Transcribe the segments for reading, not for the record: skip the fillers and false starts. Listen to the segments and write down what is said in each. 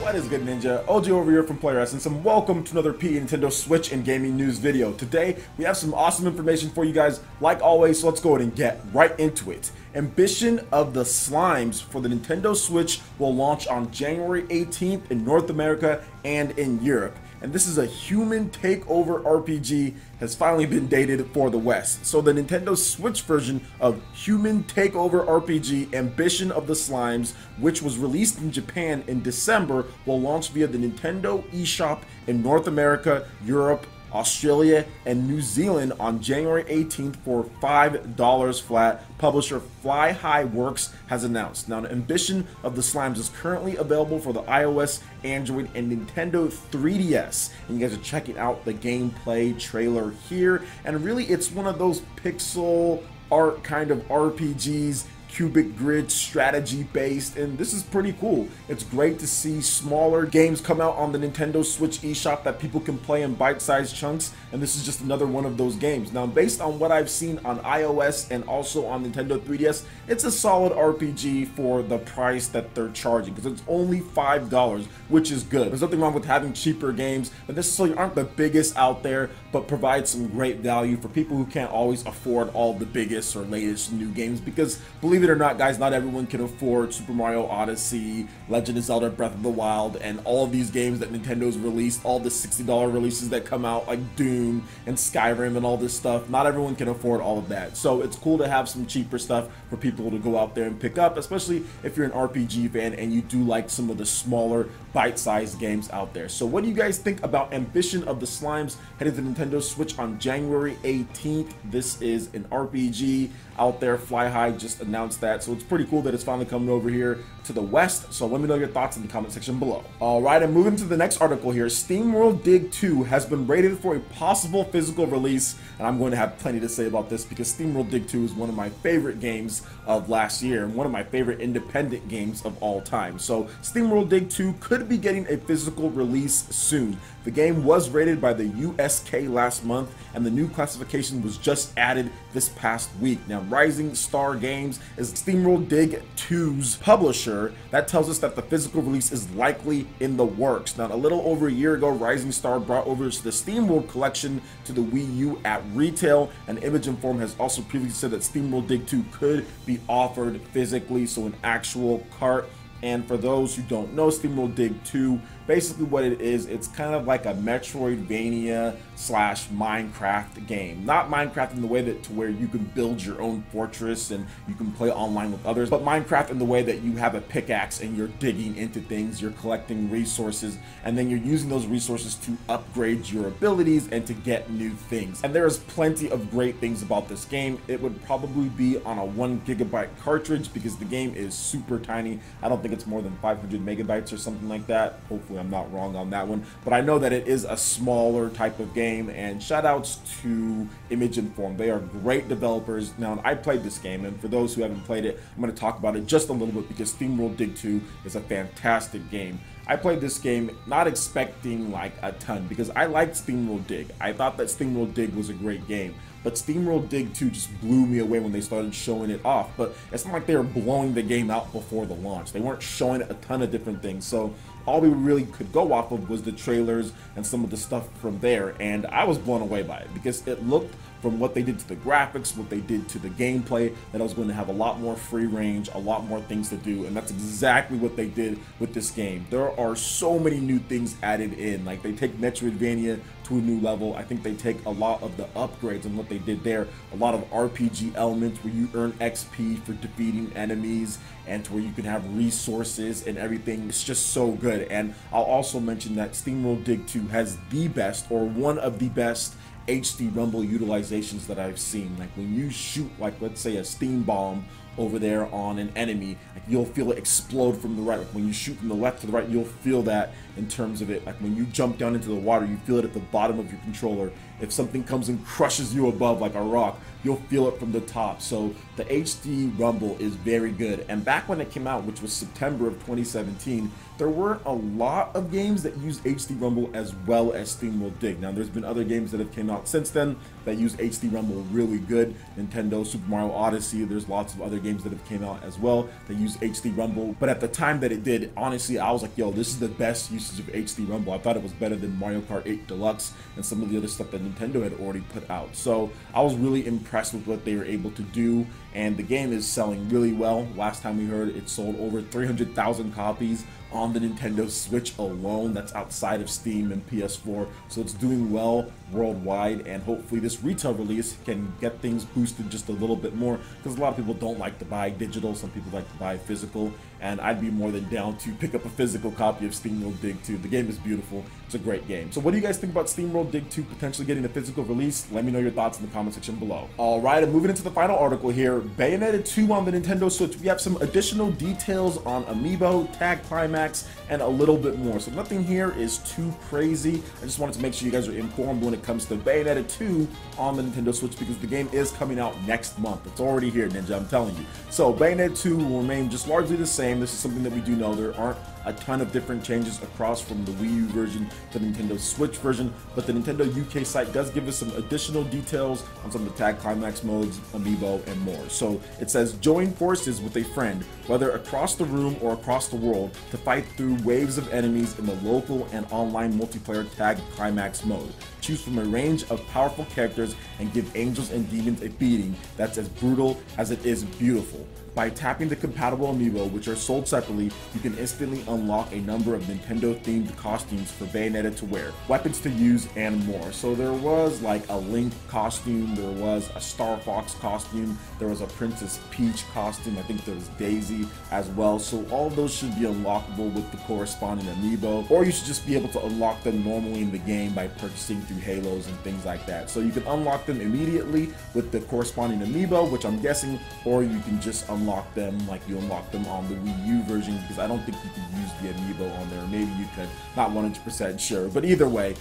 What is good, Ninja? OG over here from Player Essence, and welcome to another PE Nintendo Switch and gaming news video. Today, we have some awesome information for you guys, like always, so let's go ahead and get right into it. Ambition of the Slimes for the Nintendo Switch will launch on January 18th in North America and in Europe. And this is a human takeover RPG, has finally been dated for the West. So the Nintendo Switch version of Human Takeover RPG Ambition of the Slimes, which was released in Japan in December, will launch via the Nintendo eShop in North America, Europe, Australia, and New Zealand on January 18th for $5 flat. Publisher Fly High Works has announced. Now, Ambition of the Slimes is currently available for the iOS, Android, and Nintendo 3DS. And you guys are checking out the gameplay trailer here. And really, it's one of those pixel art kind of RPGs, cubic grid strategy based, and this is pretty cool. It's great to see smaller games come out on the Nintendo Switch eShop that people can play in bite-sized chunks, and this is just another one of those games. Now, based on what I've seen on iOS and also on Nintendo 3DS, it's a solid RPG for the price that they're charging, because it's only $5, which is good. There's nothing wrong with having cheaper games that necessarily aren't the biggest out there, but provide some great value for people who can't always afford all the biggest or latest new games, because believe it or not, guys, not everyone can afford Super Mario Odyssey, Legend of Zelda Breath of the Wild, and all of these games that Nintendo's released, all the $60 releases that come out like Doom and Skyrim and all this stuff. Not everyone can afford all of that. So it's cool to have some cheaper stuff for people to go out there and pick up, especially if you're an RPG fan and you do like some of the smaller bite-sized games out there. So what do you guys think about Ambition of the Slimes headed to Nintendo Switch on January 18th? This is an RPG out there. Fly High just announced that, so it's pretty cool that it's finally coming over here to the West. So let me know your thoughts in the comment section below. Alright, and moving to the next article here. Steamworld Dig 2 has been rated for a possible physical release, and I'm going to have plenty to say about this because Steamworld Dig 2 is one of my favorite games of last year and one of my favorite independent games of all time. So Steamworld Dig 2 could be getting a physical release soon. The game was rated by the USK last month, and the new classification was just added this past week. Now, Rising Star Games is Steamworld Dig 2's publisher. That tells us that the physical release is likely in the works. Now, a little over a year ago, Rising Star brought over the Steamworld collection to the Wii U at retail, and Image Inform has also previously said that Steamworld Dig 2 could be offered physically, so an actual cart. And for those who don't know, Steamworld Dig 2, basically what it is, it's kind of like a Metroidvania slash Minecraft game. Not Minecraft in the way that to where you can build your own fortress and you can play online with others, but Minecraft in the way that you have a pickaxe and you're digging into things, you're collecting resources, and then you're using those resources to upgrade your abilities and to get new things. And there's plenty of great things about this game. It would probably be on a 1 GB cartridge because the game is super tiny. I don't think it's more than 500 megabytes or something like that. Hopefully I'm not wrong on that one, but I know that it is a smaller type of game, and shout outs to Image Inform. They are great developers. Now, I played this game, and for those who haven't played it, I'm going to talk about it just a little bit because Steamworld Dig 2 is a fantastic game. I played this game not expecting like a ton because I liked Steamworld Dig. I thought that Steamworld Dig was a great game, but Steamworld Dig 2 just blew me away when they started showing it off. But it's not like they were blowing the game out before the launch. They weren't showing a ton of different things. So all we really could go off of was the trailers and some of the stuff from there. And I was blown away by it because it looked, from what they did to the graphics, what they did to the gameplay, that I was going to have a lot more free range, a lot more things to do, and that's exactly what they did with this game. There are so many new things added in. Like, they take Metroidvania to a new level. I think they take a lot of the upgrades and what they did there, a lot of RPG elements where you earn XP for defeating enemies and to where you can have resources and everything. It's just so good. And I'll also mention that Steamworld Dig 2 has the best, or one of the best, HD rumble utilizations that I've seen. Like when you shoot, like let's say a steam bomb over there on an enemy, like you'll feel it explode from the right. Like when you shoot from the left to the right, you'll feel that in terms of it. Like when you jump down into the water, you feel it at the bottom of your controller, if something comes and crushes you above like a rock, you'll feel it from the top. So the HD rumble is very good. And back when it came out, which was September of 2017, there weren't a lot of games that use HD rumble as well as Steamworld Dig. Now there's been other games that have came out since then that use HD rumble really good. Nintendo Super Mario Odyssey, there's lots of other games that have came out as well that use HD rumble. But at the time that it did, honestly, I was like, yo, this is the best usage of HD rumble. I thought it was better than Mario Kart 8 Deluxe and some of the other stuff that Nintendo had already put out. So I was really impressed with what they were able to do, and the game is selling really well. Last time we heard, it sold over 300,000 copies on the Nintendo Switch alone. That's outside of Steam and PS4, so it's doing well worldwide, and hopefully this retail release can get things boosted just a little bit more, because a lot of people don't like to buy digital, some people like to buy physical, and I'd be more than down to pick up a physical copy of Steamworld Dig 2. The game is beautiful, it's a great game. So what do you guys think about Steamworld Dig 2 potentially getting a physical release? Let me know your thoughts in the comment section below. Alright, and moving into the final article here, Bayonetta 2 on the Nintendo Switch. We have some additional details on Amiibo, Tag Climax, and a little bit more. So nothing here is too crazy. I just wanted to make sure you guys are informed when it comes to Bayonetta 2 on the Nintendo Switch, because the game is coming out next month. It's already here, Ninja, I'm telling you. So Bayonetta 2 will remain just largely the same. This is something that we do know. There aren't a ton of different changes across from the Wii U version to the Nintendo Switch version, but the Nintendo UK site does give us some additional details on some of the Tag Climax modes, Amiibo, and more. So it says, join forces with a friend, whether across the room or across the world, to fight through waves of enemies in the local and online multiplayer Tag Climax mode. Choose from a range of powerful characters and give angels and demons a beating that's as brutal as it is beautiful. By tapping the compatible Amiibo, which are sold separately, you can instantly unlock a number of Nintendo-themed costumes for Bayonetta to wear, weapons to use, and more. So there was like a Link costume, there was a Star Fox costume, there was a Princess Peach costume, I think there was Daisy as well. So all of those should be unlockable with the corresponding Amiibo, or you should just be able to unlock them normally in the game by purchasing through Halos and things like that. So you can unlock them immediately with the corresponding Amiibo, which I'm guessing, or you can just unlock them like you unlock them on the Wii U version, because I don't think you could use the Amiibo on there. Maybe you could, not 100% sure, but either way,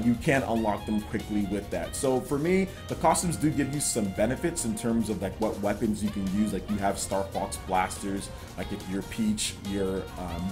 you can unlock them quickly with that. So for me, the costumes do give you some benefits in terms of like what weapons you can use. Like you have Star Fox blasters, like if you're Peach, your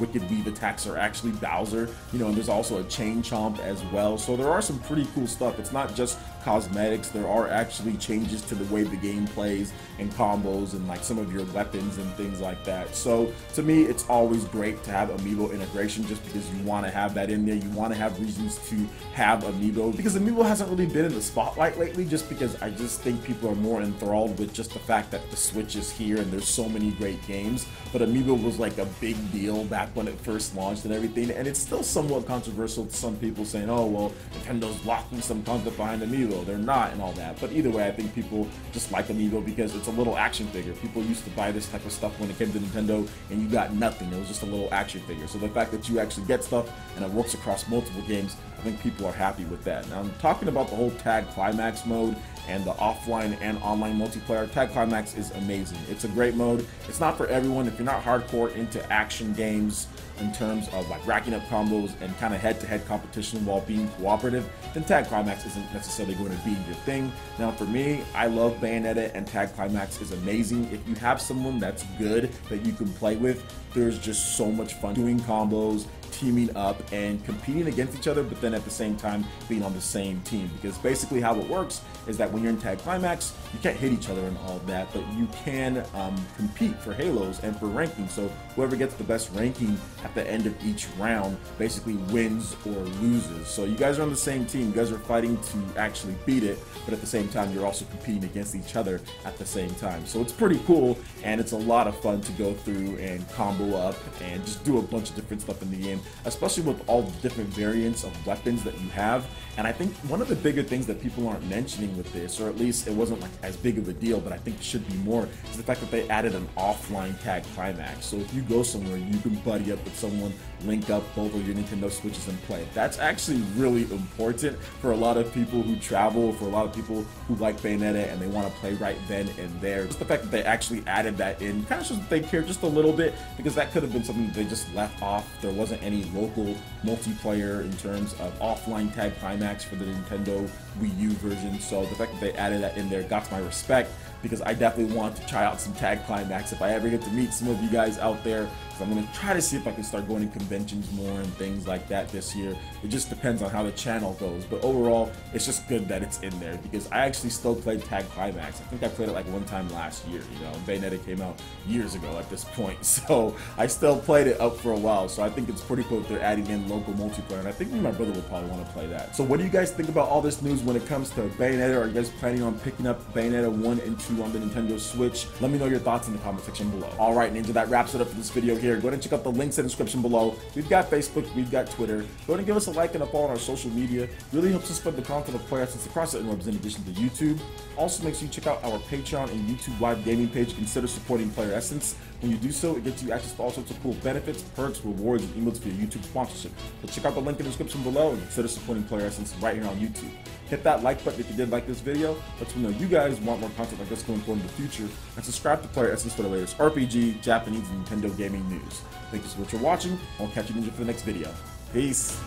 Wicked Weave attacks are actually Bowser, you know, and there's also a Chain Chomp as well. So there are some pretty cool stuff. It's not just cosmetics, there are actually changes to the way the game plays and combos and like some of your weapons and things like that. So to me, it's always great to have Amiibo integration, just because you want to have that in there. You want to have reasons to have Amiibo, because Amiibo hasn't really been in the spotlight lately, just because I just think people are more enthralled with just the fact that the Switch is here and there's so many great games. But Amiibo was like a big deal back when it first launched and everything, and it's still somewhat controversial to some people, saying, oh well, Nintendo's locking some content behind Amiibo. They're not, and all that. But either way, I think people just like Amiibo because it's a little action figure. People used to buy this type of stuff when it came to Nintendo and you got nothing. It was just a little action figure. So the fact that you actually get stuff and it works across multiple games, I think people are happy with that. Now I'm talking about the whole Tag Climax mode and the offline and online multiplayer. Tag Climax is amazing. It's a great mode. It's not for everyone. If you're not hardcore into action games in terms of like racking up combos and kind of head-to-head competition while being cooperative, then Tag Climax isn't necessarily going to be your thing. Now for me, I love Bayonetta, and Tag Climax is amazing. If you have someone that's good that you can play with, there's just so much fun doing combos, teaming up and competing against each other, but then at the same time being on the same team. Because basically how it works is that when you're in Tag Climax, you can't hit each other and all of that, but you can compete for Halos and for ranking. So whoever gets the best ranking at the end of each round basically wins or loses. So you guys are on the same team, you guys are fighting to actually beat it, but at the same time you're also competing against each other at the same time. So it's pretty cool, and it's a lot of fun to go through and combo up and just do a bunch of different stuff in the game, especially with all the different variants of weapons that you have. And I think one of the bigger things that people aren't mentioning with this, or at least it wasn't like as big of a deal, but I think it should be more, is the fact that they added an offline Tag Climax. So if you go somewhere, you can buddy up with someone, link up both of your Nintendo Switches and play. That's actually really important for a lot of people who travel, for a lot of people who like Bayonetta and they want to play right then and there. Just the fact that they actually added that in kind of shows that they care just a little bit, because that could have been something that they just left off. There wasn't any local multiplayer in terms of offline tag climax for the Nintendo Wii U version. So the fact that they added that in there got my respect, because I definitely want to try out some tag climax if I ever get to meet some of you guys out there. So I'm going to try to see if I can start going to conventions more and things like that this year. It just depends on how the channel goes, but overall it's just good that it's in there, because I actually still played tag climax. I think I played it like one time last year, you know. Bayonetta came out years ago at this point, so I still played it up for a while. So I think it's pretty cool that they're adding in local multiplayer, and I think my brother would probably want to play that. So what do you guys think about all this news when it comes to Bayonetta? Are you guys planning on picking up Bayonetta 1 and 2 on the Nintendo Switch? Let me know your thoughts in the comment section below. Alright Ninja, that wraps it up for this video here. Go ahead and check out the links in the description below. We've got Facebook, we've got Twitter. Go ahead and give us a like and a follow on our social media. Really helps us spread the content of Player Essence across the interwebs in addition to YouTube. Also make sure you check out our Patreon and YouTube live gaming page. Consider supporting Player Essence. When you do so, it gets you access to all sorts of cool benefits, perks, rewards, and emotes for your YouTube sponsorship. So check out the link in the description below and consider supporting Player Essence right here on YouTube. Hit that like button if you did like this video. Let me know you guys want more content like this going forward in the future. And subscribe to Player Essence for the latest RPG, Japanese, and Nintendo gaming news. Thank you so much for watching. I'll catch you ninja for the next video. Peace.